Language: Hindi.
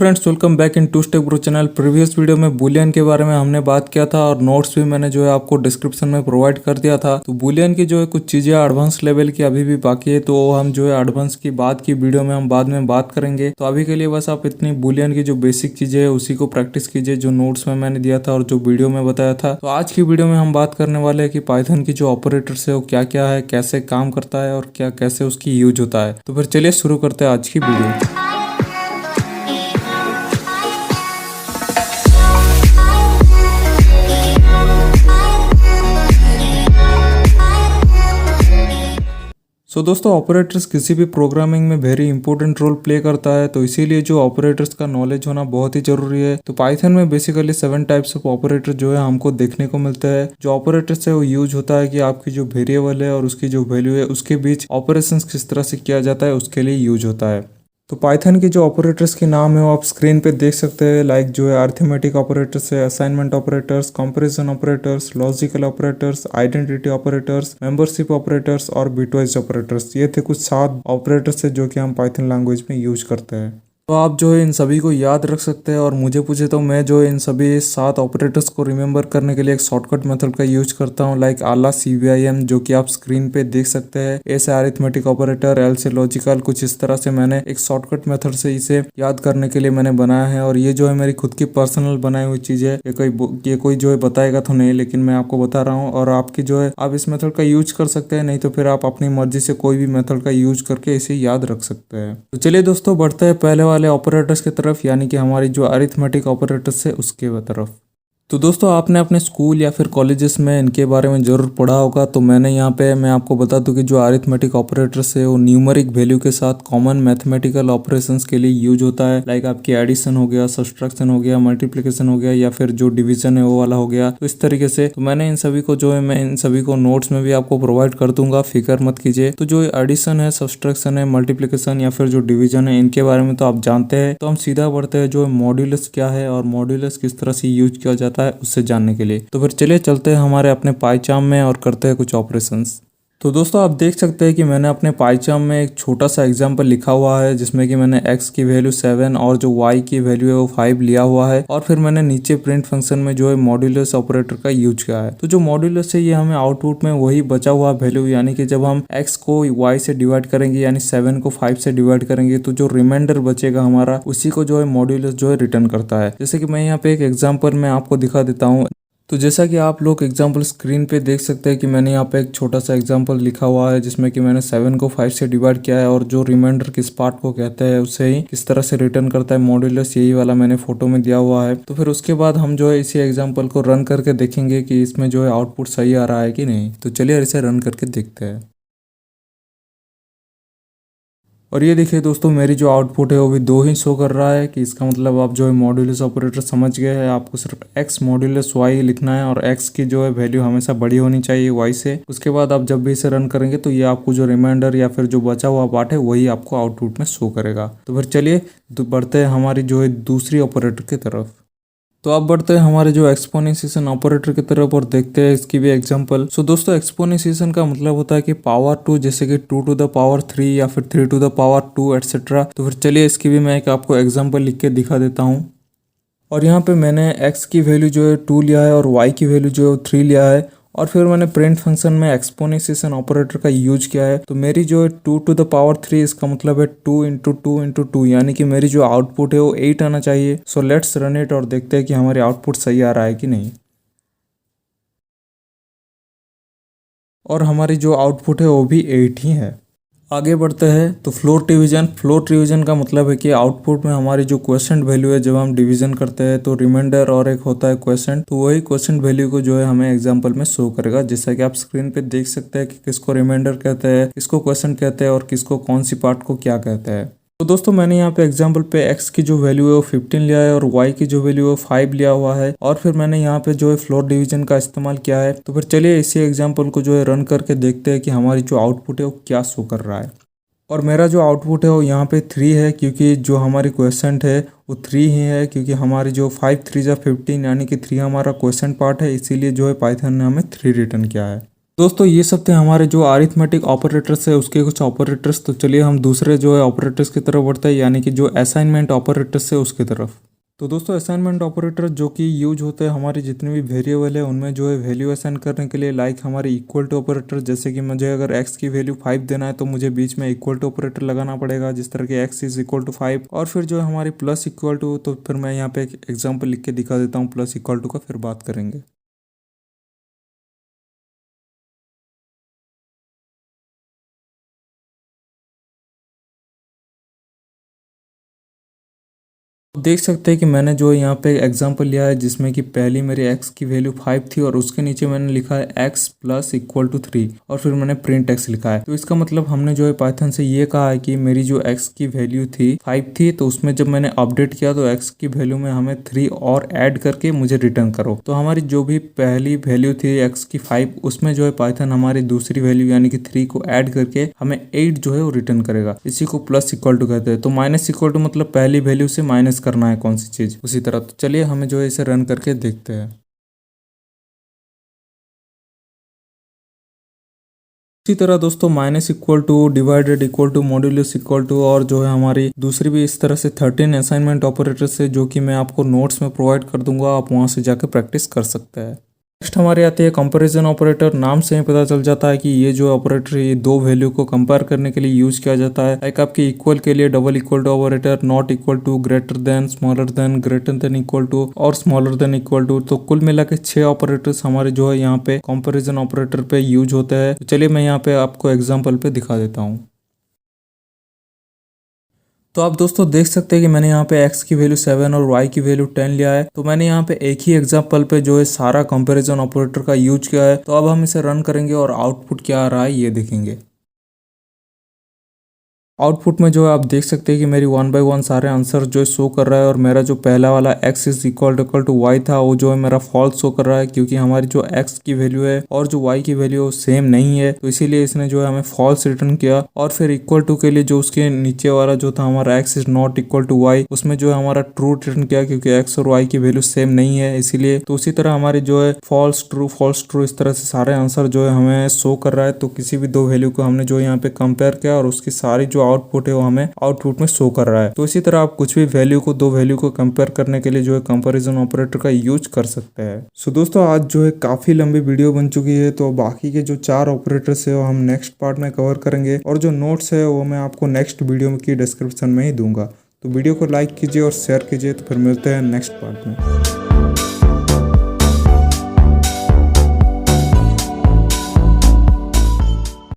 Friends welcome back in to Step Grow channel. Previous video में बूलियन के बारे में हमने बात किया था और नोट्स भी मैंने जो है आपको डिस्क्रिप्शन में प्रोवाइड कर दिया था। तो बूलियन की जो है कुछ चीज़ें एडवांस लेवल की अभी भी बाकी है, तो हम जो है एडवांस की बात की वीडियो में हम बाद में बात करेंगे। तो अभी के लिए बस आप इतनी बूलियन की जो बेसिक चीज़ें है उसी को प्रैक्टिस कीजिए जो नोट्स में मैंने दिया था और जो वीडियो में बताया था। तो आज की वीडियो में हम बात करने वाले हैं कि पाइथन की जो ऑपरेटर्स है वो क्या क्या है, कैसे काम करता है और क्या कैसे उसकी यूज होता है। तो फिर चलिए शुरू करते हैं आज की वीडियो। दोस्तों ऑपरेटर्स किसी भी प्रोग्रामिंग में वेरी इंपॉर्टेंट रोल प्ले करता है, तो इसीलिए जो ऑपरेटर्स का नॉलेज होना बहुत ही जरूरी है। तो पाइथन में बेसिकली 7 टाइप्स ऑफ ऑपरेटर जो है हमको देखने को मिलते हैं। जो ऑपरेटर्स है वो यूज होता है कि आपकी जो वेरिएबल है और उसकी जो वैल्यू है उसके बीच ऑपरेशंस किस तरह से किया जाता है उसके लिए यूज होता है। तो पाइथन के जो ऑपरेटर्स के नाम है वो आप स्क्रीन पे देख सकते हैं। लाइक जो है अरिथमेटिक ऑपरेटर्स है, assignment operators, comparison operators, logical operators, identity operators, membership operators और बिटवाइज ऑपरेटर्स। ये थे कुछ 7 ऑपरेटर्स है जो कि हम पाइथन लैंग्वेज में यूज करते हैं। तो आप जो है इन सभी को याद रख सकते हैं और मुझे पूछे तो मैं जो है इन सभी 7 ऑपरेटर्स को रिमेंबर करने के लिए एक शॉर्टकट मेथड का यूज करता हूँ। लाइक आला CVIM जो कि आप स्क्रीन पे देख सकते हैं। ए से अरिथमेटिक ऑपरेटर, एल से लॉजिकल, कुछ इस तरह से मैंने एक शॉर्टकट मेथड से इसे याद करने के लिए मैंने बनाया है। और ये जो है मेरी खुद की पर्सनल बनाई हुई चीज़ है। ये कोई जो है बताएगा तो नहीं, लेकिन मैं आपको बता रहा हूँ। और आपकी जो है आप इस मेथड का यूज कर सकते हैं, नहीं तो फिर आप अपनी मर्जी से कोई भी मेथड का यूज करके इसे याद रख सकते हैं। तो चलिए दोस्तों बढ़ते हैं पहले वाले ऑपरेटर्स की तरफ, यानी कि हमारी जो अरिथमेटिक ऑपरेटर्स है उसके तरफ। तो दोस्तों आपने अपने स्कूल या फिर कॉलेजेस में इनके बारे में ज़रूर पढ़ा होगा। तो मैं आपको बता दूं कि जो अरिथमेटिक ऑपरेटर्स है वो न्यूमरिक वैल्यू के साथ कॉमन मैथमेटिकल ऑपरेशंस के लिए यूज होता है। लाइक आपकी एडिशन हो गया, सब्सट्रैक्शन हो गया, मल्टीप्लिकेशन हो गया या फिर जो डिवीजन है वो वाला हो गया। तो इस तरीके से तो मैं इन सभी को नोट्स में भी आपको प्रोवाइड कर दूंगा, फिक्र मत कीजिए। तो जो एडिशन है, सब्सट्रैक्शन है, मल्टीप्लिकेशन या फिर जो डिवीजन है, इनके बारे में तो आप जानते हैं। तो हम सीधा बढ़ते हैं जो मॉड्यूलस क्या है और मॉड्यूलस किस तरह से यूज किया जाता है उससे जानने के लिए। तो फिर चलिए चलते हैं हमारे अपने पाइचार्म में और करते हैं कुछ ऑपरेशंस। तो दोस्तों आप देख सकते हैं कि मैंने अपने पाइचार्म में एक छोटा सा एग्जांपल लिखा हुआ है जिसमें कि मैंने x की वैल्यू 7 और जो y की वैल्यू है वो 5 लिया हुआ है। और फिर मैंने नीचे प्रिंट फंक्शन में जो है मॉड्यूलस ऑपरेटर का यूज किया है। तो जो मॉड्यूलस है ये हमें आउटपुट में वही बचा हुआ वैल्यू, यानी कि जब हम x को y से डिवाइड करेंगे यानी 7 को 5 से डिवाइड करेंगे तो जो रिमाइंडर बचेगा हमारा उसी को जो है मॉड्यूलस जो है रिटर्न करता है। जैसे कि मैं यहाँ पे एक एग्जाम्पल में आपको दिखा देता हूँ। तो जैसा कि आप लोग एग्जाम्पल स्क्रीन पे देख सकते हैं कि मैंने यहाँ पे एक छोटा सा एग्जाम्पल लिखा हुआ है जिसमें कि मैंने 7 को 5 से डिवाइड किया है और जो रिमाइंडर किस पार्ट को कहते हैं उसे ही किस तरह से रिटर्न करता है मॉड्यूलस, यही वाला मैंने फोटो में दिया हुआ है। तो फिर उसके बाद हम जो है इसी एग्जाम्पल को रन करके देखेंगे कि इसमें जो है आउटपुट सही आ रहा है कि नहीं। तो चलिए इसे रन करके देखते हैं। और ये देखिए दोस्तों मेरी जो आउटपुट है वो भी 2 ही शो कर रहा है, कि इसका मतलब आप जो है मॉड्यूलस ऑपरेटर समझ गए हैं। आपको सिर्फ x मॉड्यूलस y लिखना है और x की जो है वैल्यू हमेशा बड़ी होनी चाहिए y से। उसके बाद आप जब भी इसे रन करेंगे तो ये आपको जो रिमाइंडर या फिर जो बचा हुआ पार्ट है वही आपको आउटपुट में शो करेगा। तो फिर चलिए बढ़ते हैं हमारी जो है दूसरी ऑपरेटर की तरफ। तो अब बढ़ते हैं हमारे जो एक्सपोनेंशिएशन ऑपरेटर की तरफ और देखते हैं इसकी भी एग्जांपल। सो दोस्तों एक्सपोनेंशिएशन का मतलब होता है कि पावर 2, जैसे कि 2 टू द पावर 3 या फिर 3 टू द पावर 2 एटसेट्रा। तो फिर चलिए इसकी भी मैं एक आपको एग्जांपल लिख के दिखा देता हूँ। और यहाँ पे मैंने x की वैल्यू जो है 2 लिया है और y की वैल्यू जो है 3 लिया है। और फिर मैंने प्रिंट फंक्शन में एक्सपोनेंशिएशन ऑपरेटर का यूज किया है। तो मेरी जो है 2 टू द पावर 3, इसका मतलब है 2 इंटू 2 इंटू 2, यानी कि मेरी जो आउटपुट है वो 8 आना चाहिए। सो लेट्स रन इट और देखते हैं कि हमारी आउटपुट सही आ रहा है कि नहीं। और हमारी जो आउटपुट है वो भी 8 ही है। आगे बढ़ते हैं तो फ्लोट डिवीजन का मतलब है कि आउटपुट में हमारी जो क्वेश्चन वैल्यू है जब हम डिवीजन करते हैं तो रिमाइंडर और एक होता है क्वेश्चन, तो वही क्वेश्चन वैल्यू को जो है हमें एग्जांपल में शो करेगा। जैसा कि आप स्क्रीन पे देख सकते हैं कि किसको रिमाइंडर कहते हैं, किसको क्वेश्चन कहते हैं और किसको कौन सी पार्ट को क्या कहते हैं। तो दोस्तों मैंने यहाँ पे एग्जाम्पल पे x की जो वैल्यू है वो 15 लिया है और y की जो वैल्यू है 5 लिया हुआ है। और फिर मैंने यहाँ पे जो है फ्लोट डिवीजन का इस्तेमाल किया है। तो फिर चलिए इसी एग्जाम्पल को जो है रन करके देखते हैं कि हमारी जो आउटपुट है वो क्या शो कर रहा है। और मेरा जो आउटपुट है वो यहाँ पे 3 है, क्योंकि जो हमारी क्वेश्चन है वो 3 ही है, क्योंकि हमारी जो 5 3 जा 15 यानी कि 3 हमारा क्वेश्चन पार्ट है, इसीलिए जो है पाइथन ने हमें 3 रिटर्न किया है। दोस्तों ये सब थे हमारे जो अरिथमेटिक ऑपरेटर्स है उसके कुछ ऑपरेटर्स। तो चलिए हम दूसरे जो है ऑपरेटर्स की तरफ बढ़ते हैं, यानी कि जो असाइनमेंट ऑपरेटर्स है उसकी तरफ। तो दोस्तों असाइनमेंट ऑपरेटर जो कि यूज होते हैं हमारे जितने भी वेरिएबल है उनमें जो है वैल्यू असाइन करने के लिए, लाइक हमारे इक्वल टू ऑपरेटर। जैसे कि मुझे अगर x की वैल्यू 5 देना है तो मुझे बीच में इक्वल टू ऑपरेटर लगाना पड़ेगा, जिस तरह के x इज इक्वल टू 5। और फिर जो है हमारी प्लस इक्वल टू, तो फिर मैं यहाँ पे एक एग्जाम्पल लिख के दिखा देता हूँ प्लस इक्वल टू का, फिर बात करेंगे। देख सकते हैं कि मैंने जो यहाँ पे एग्जांपल लिया है जिसमें कि पहली मेरी x की वैल्यू 5 थी और उसके नीचे मैंने लिखा है x प्लस इक्वल टू 3 और फिर मैंने प्रिंट x लिखा है। तो इसका मतलब हमने जो है पाइथन से ये कहा है कि मेरी जो x की वैल्यू थी 5 थी, तो उसमें जब मैंने अपडेट किया तो x की वैल्यू में हमें 3 और ऐड करके मुझे रिटर्न करो। तो हमारी जो भी पहली वैल्यू थी x की 5, उसमें जो है पाइथन हमारी दूसरी वैल्यू यानी कि 3 को ऐड करके हमें 8 जो है वो रिटर्न करेगा। इसी को प्लस इक्वल टू कहते हैं। तो माइनस इक्वल टू मतलब पहली वैल्यू से माइनस करना है कौन सी चीज, उसी तरह। तो चलिए हमें जो है इसे रन करके देखते हैं। इसी तरह दोस्तों minus equal to, divided equal to, modulus equal to और जो है हमारी दूसरी भी इस तरह से 13 असाइनमेंट ऑपरेटर्स है जो कि मैं आपको नोट्स में प्रोवाइड कर दूंगा, आप वहां से जाकर प्रैक्टिस कर सकते हैं। नेक्स्ट हमारे आते हैं कंपैरिजन ऑपरेटर। नाम से ही पता चल जाता है कि ये जो ऑपरेटर है ये दो वैल्यू को कंपेयर करने के लिए यूज किया जाता है। लाइक आपके इक्वल के लिए double equal to operator, not equal to, greater than, smaller than, greater than equal to और स्मॉलर देन इक्वल टू। तो कुल मिला के 6 ऑपरेटर्स हमारे जो है यहाँ पे कंपैरिजन ऑपरेटर पे यूज होते हैं। तो चलिए मैं यहाँ पे आपको एग्जाम्पल पे दिखा देता हूँ। तो आप दोस्तों देख सकते हैं कि मैंने यहाँ पे x की वैल्यू 7 और y की वैल्यू 10 लिया है। तो मैंने यहाँ पे एक ही एग्जांपल पे जो है सारा कंपैरिजन ऑपरेटर का यूज किया है। तो अब हम इसे रन करेंगे और आउटपुट क्या आ रहा है ये देखेंगे। आउटपुट में जो है आप देख सकते हैं कि मेरी 1 बाय 1 सारे आंसर जो है शो कर रहा है और मेरा जो पहला वाला x is equal to y था वो जो है मेरा फॉल्स शो कर रहा है, क्योंकि हमारी जो x की वैल्यू है और जो y की वैल्यू सेम नहीं है। तो इसीलिए इसने जो है हमें फॉल्स रिटर्न किया। और फिर इक्वल टू के लिए जो उसके नीचे वाला जो था हमारा x is not equal to y, उसमें जो है हमारा ट्रू रिटर्न किया, क्योंकि x और y की वैल्यू सेम नहीं है इसीलिए। तो उसी तरह हमारी जो है फॉल्स ट्रू इस तरह से सारे आंसर जो है हमें शो कर रहा है। तो किसी भी दो वैल्यू को हमने जो यहाँ पे कंपेयर किया और उसकी सारी जो आउटपुट है वो हमें आउटपुट में शो कर रहा है। तो इसी तरह आप कुछ भी वैल्यू को, दो वैल्यू को कंपेयर करने के लिए जो है कंपैरिजन ऑपरेटर का यूज कर सकते हैं। सो दोस्तों आज जो है काफी लंबी वीडियो बन चुकी है, तो बाकी के जो 4 ऑपरेटर्स है वो हम नेक्स्ट पार्ट में कवर करेंगे और जो नोट्स है वो मैं आपको नेक्स्ट वीडियो की डिस्क्रिप्शन में ही दूंगा। तो वीडियो को लाइक कीजिए और शेयर कीजिए। तो फिर मिलते हैं नेक्स्ट पार्ट में।